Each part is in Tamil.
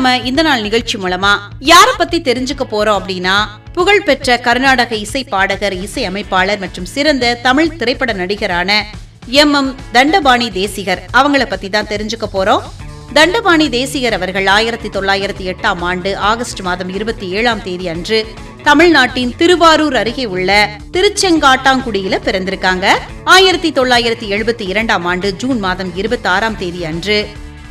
நாம இந்த நாள் நிகழ்ச்சி மூலமா யார பத்தி தெரிஞ்சுக்க போறோம் அப்படின்னா, புகழ்பெற்ற கர்நாடக இசை பாடகர், இசை அமைப்பாளர் மற்றும் சிறந்த தமிழ் திரைப்பட நடிகரான எம் தண்டபாணி தேசிகர் அவங்கள பத்தி தான் தெரிஞ்சுக்க போறோம். தண்டபாணி தேசிகர் அவர்கள் 1908ஆம் ஆண்டு ஆகஸ்ட் மாதம் 27ஆம் தேதி அன்று தமிழ்நாட்டின் திருவாரூர் அருகே உள்ள திருச்செங்காட்டாங்குடியில பிறந்திருக்காங்க. 1972ஆம் ஆண்டு ஜூன் மாதம் 26ஆம் தேதி அன்று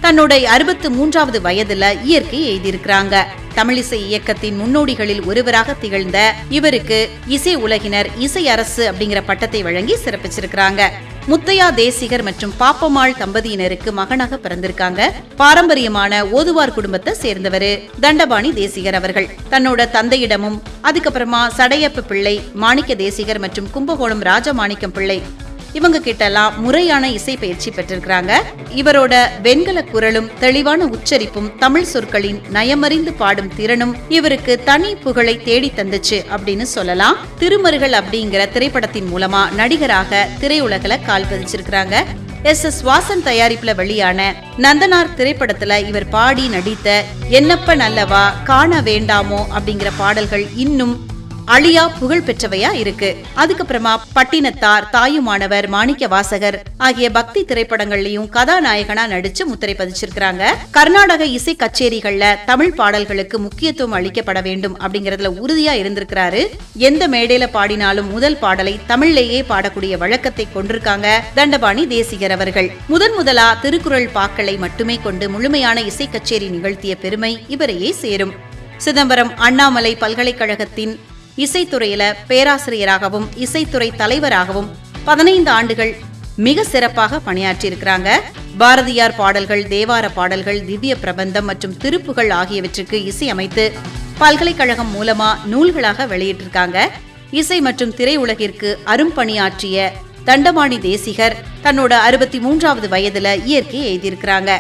தன்னுடைய 63வது வயதுல இயற்கை எழுதியிருக்கிறாங்க. தமிழிசை இயக்கத்தின் முன்னோடிகளில் ஒருவராக திகழ்ந்த இவருக்கு இசை உலகினர் இசை அரசு அப்படிங்கிற பட்டத்தை வழங்கி சிறப்பிச்சிருக்கிறாங்க. முத்தையா தேசிகர் மற்றும் பாப்பம்மாள் தம்பதியினருக்கு மகனாக பிறந்திருக்காங்க. பாரம்பரியமான ஓதுவார் குடும்பத்தை சேர்ந்தவரு தண்டபாணி தேசிகர் அவர்கள். தன்னோட தந்தையிடமும் அதுக்கப்புறமா சடையப்ப பிள்ளை, மாணிக்க தேசிகர் மற்றும் கும்பகோணம் ராஜமாணிக்கம் பிள்ளை இவங்க கிட்ட எல்லாம் முறையான இசை பயிற்சி பெற்றிருக்கிறாங்க. இவரோட வெண்கல குரலும் தெளிவான உச்சரிப்பும் தமிழ் சொற்களின் நயமறிந்து பாடும் திறனும் இவருக்கு தனி புகழை தேடி தந்துச்சு அப்படின்னு சொல்லலாம். திருமருகள் அப்படிங்கிற திரைப்படத்தின் மூலமா நடிகராக திரையுலகில கால் பதிச்சிருக்கிறாங்க. எஸ் வாசன் தயாரிப்புல வெளியான நந்தனார் திரைப்படத்துல இவர் பாடி நடித்த என்னப்ப நல்லவா, காண வேண்டாமோ அப்படிங்கிற பாடல்கள் இன்னும் அழியா புகழ் பெற்றவையா இருக்கு. அதுக்கப்புறமா பட்டினத்தார், தாயுமானவர், மாணிக்க வாசகர் ஆகிய பக்தி திரைப்படங்கள்லயும் கதாநாயகனா நடிச்சு முத்திரை பதிச்சிருக்காங்க. கர்நாடக இசை கச்சேரிகள்ல தமிழ் பாடல்களுக்கு முக்கியத்துவம் அளிக்கப்பட வேண்டும் அப்படிங்கறதுல உறுதியா இருந்திருக்கிறாரு. எந்த மேடையில பாடினாலும் முதல் பாடலை தமிழ்லேயே பாடக்கூடிய வழக்கத்தை கொண்டிருக்காங்க தண்டபாணி தேசிகர் அவர்கள். முதலா திருக்குறள் பாக்களை மட்டுமே கொண்டு முழுமையான இசை கச்சேரி நிகழ்த்திய பெருமை இவரையே சேரும். சிதம்பரம் அண்ணாமலை பல்கலைக்கழகத்தின் இசைத்துறையில பேராசிரியராகவும் இசைத்துறை தலைவராகவும் 15 ஆண்டுகள் மிக சிறப்பாக பணியாற்றியிருக்கிறாங்க. பாரதியார் பாடல்கள், தேவார பாடல்கள், திவ்ய பிரபந்தம் மற்றும் திருப்புகள் ஆகியவற்றுக்கு இசை அமைத்து பல்கலைக்கழகம் மூலமா நூல்களாக வெளியிட்டிருக்காங்க. இசை மற்றும் திரையுலகிற்கு அரும்பணியாற்றிய தண்டபாணி தேசிகர் தன்னோட 63வது வயதுல இயற்கை எழுதியிருக்கிறாங்க.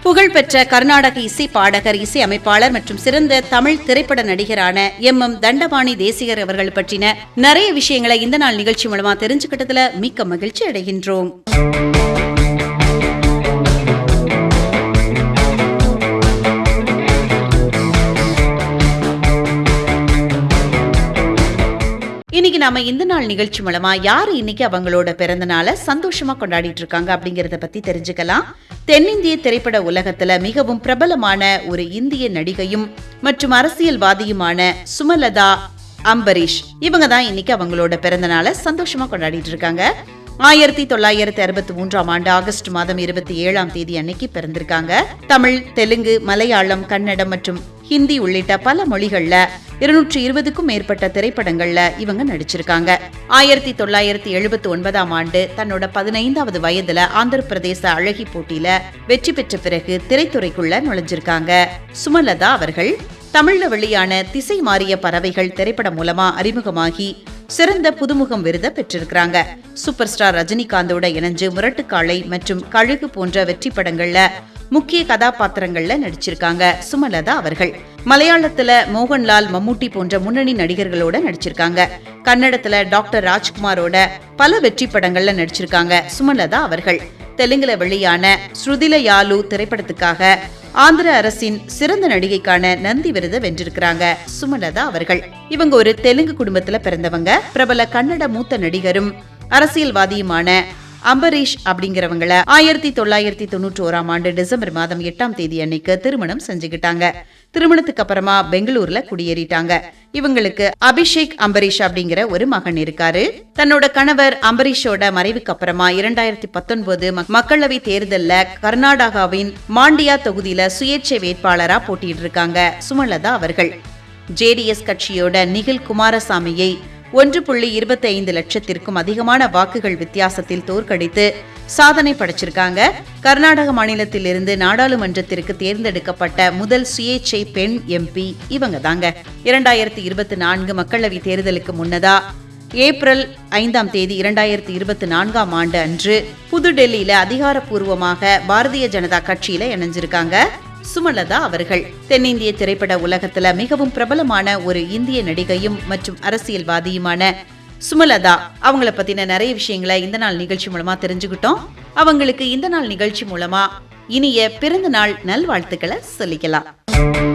புகழ்பெற்ற கர்நாடக இசை பாடகர், இசை அமைப்பாளர் மற்றும் சிறந்த தமிழ் திரைப்பட நடிகரான எம் தண்டபாணி தேசிகர் அவர்கள் பற்றின நிறைய விஷயங்களை இந்த நாள் நிகழ்ச்சி மூலமா தெரிஞ்சுக்கிட்டதுல மிக்க மகிழ்ச்சி அடைகின்றோம். இன்னைக்கு நாம இந்த நாள் நிகழ்ச்சி மூலமா யாரு இன்னைக்கு அவங்களோட பிறந்த நாளை சந்தோஷமா கொண்டாடிட்டு இருக்காங்க அப்படிங்கறத பத்தி தெரிஞ்சுக்கலாம். தென்னிந்திய திரைப்பட உலகத்துல மிகவும் பிரபலமான ஒரு இந்திய நடிகையும் மற்றும் அரசியல்வாதியுமான சுமலதா அம்பரீஷ் இவங்க தான் இன்னைக்கு அவங்களோட பிறந்த நாளை சந்தோஷமா கொண்டாடிட்டு இருக்காங்க. 1963ஆம் ஆண்டு ஆகஸ்ட் மாதம் 27ஆம் தேதி அன்னைக்கு பிறந்திருக்காங்க. தமிழ், தெலுங்கு, மலையாளம், கன்னடம் மற்றும் ஹிந்தி உள்ளிட்ட பல மொழிகள்ல 220க்கும் மேற்பட்ட திரைப்படங்கள்ல இவங்க நடிச்சிருக்காங்க. 1979ஆம் ஆண்டு தன்னோட 15வது வயதுல ஆந்திர பிரதேச அழகி போட்டியில வெற்றி பெற்ற பிறகு திரைத்துறைக்குள்ள நுழைஞ்சிருக்காங்க. சுமலதா அவர்கள் தமிழ்ல வெளியான திசை மாறிய பறவைகள் திரைப்படம் மூலமா அறிமுகமாகி சிறந்த புதுமுகம் விருதை பெற்றிருக்கிறாங்க. சூப்பர் ஸ்டார் ரஜினிகாந்தோட இணைஞ்சு முரட்டுக்காளை மற்றும் கழுகு போன்ற வெற்றி படங்கள்ல முக்கிய கதாபாத்திரங்கள்ல நடிச்சிருக்காங்க சுமலதா அவர்கள். மலையாளத்துல மோகன்லால், மம்முட்டி போன்ற முன்னணி நடிகர்களோட நடிச்சிருக்காங்க. கன்னடத்துல டாக்டர் ராஜ்குமாரோட பல வெற்றி படங்கள்ல நடிச்சிருக்காங்க சுமலதா அவர்கள். தெலுங்குல வெளியான ஸ்ருதில யாலு திரைப்படத்துக்காக ஆந்திர அரசின் சிறந்த நடிகைக்கான நந்தி விருதை வென்றிருக்கிறாங்க சுமலதா அவர்கள். இவங்க ஒரு தெலுங்கு குடும்பத்துல பிறந்தவங்க. பிரபல கன்னட மூத்த நடிகரும் அரசியல்வாதியுமான அம்பரீஷ் அப்படிங்கிறவங்கள 1991ஆம் ஆண்டு டிசம்பர் மாதம் 8ஆம் தேதி அன்னைக்கு திருமணம் செஞ்சுக்கிட்டாங்க. திருமணத்துக்கு அப்புறமா பெங்களூர்ல குடியேறிட்டாங்க. இவங்களுக்கு அபிஷேக் அம்பரீஷ் அப்படிங்கிற ஒரு மகன் இருக்காரு. தன்னோட கணவர் அம்பரீஷோட மறைவுக்கு அப்புறமா 2019 மக்களவை தேர்தல்ல கர்நாடகாவின் மாண்டியா தொகுதியில சுயேட்சை வேட்பாளரா போட்டிட்டு இருக்காங்க சுமலதா அவர்கள். ஜேடிஎஸ் கட்சியோட நிகில் குமாரசாமியை 1.25 லட்சத்திற்கும் அதிகமான வாக்குகள் வித்தியாசத்தில் தோற்கடித்து சாதனை படைச்சிருக்காங்க. கர்நாடக மாநிலத்திலிருந்து நாடாளுமன்றத்திற்கு தேர்ந்தெடுக்கப்பட்ட முதல் சுயேட்சை பெண் எம்பி இவங்க தாங்க. 2024 மக்களவை தேர்தலுக்கு முன்னதா ஏப்ரல் 5ஆம் தேதி 2024ஆம் ஆண்டு அன்று புதுடெல்லியில அதிகாரப்பூர்வமாக பாரதிய ஜனதா கட்சியில இணைஞ்சிருக்காங்க சுமலதா அவர்கள். தென்னிந்திய திரைப்பட உலகத்துல மிகவும் பிரபலமான ஒரு இந்திய நடிகையும் மற்றும் அரசியல்வாதியுமான சுமலதா அவங்கள பத்தின நிறைய விஷயங்களை இந்த நாள் நிகழ்ச்சி மூலமா தெரிஞ்சுக்கிட்டோம். அவங்களுக்கு இந்த நாள் நிகழ்ச்சி மூலமா இனிய பிறந்த நாள் நல்வாழ்த்துக்களை சொல்லிக்கலாம். வணக்கம்.